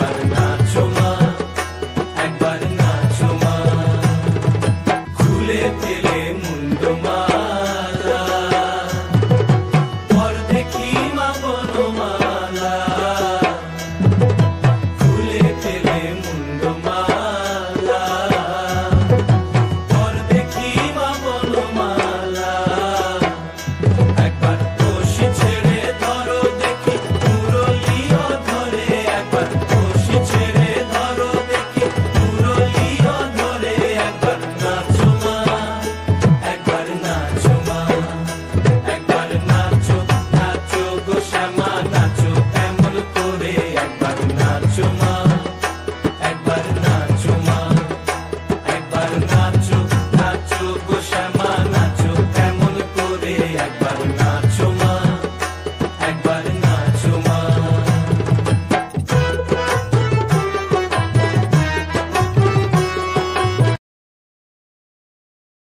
একবার নাচো মা, একবার নাচো মা, খুলে ফেলে মুন্ডো মালা, পর দেখি মা বনমালা, খুলে ফেলে মুন্ডো মালা, পর দেখি মা বনমালা, একবার বসি ছেড়ে ধরো দেখি মুরলিও ধরে, একবার বসি ছেড়ে ধরো দেখি মুরলিও ধরে, একবার নাচো মা, একবার নাচো মা, একবার নাচো, নাচো গো শ্যামা নাচো এমন করে, একবার নাচো মা।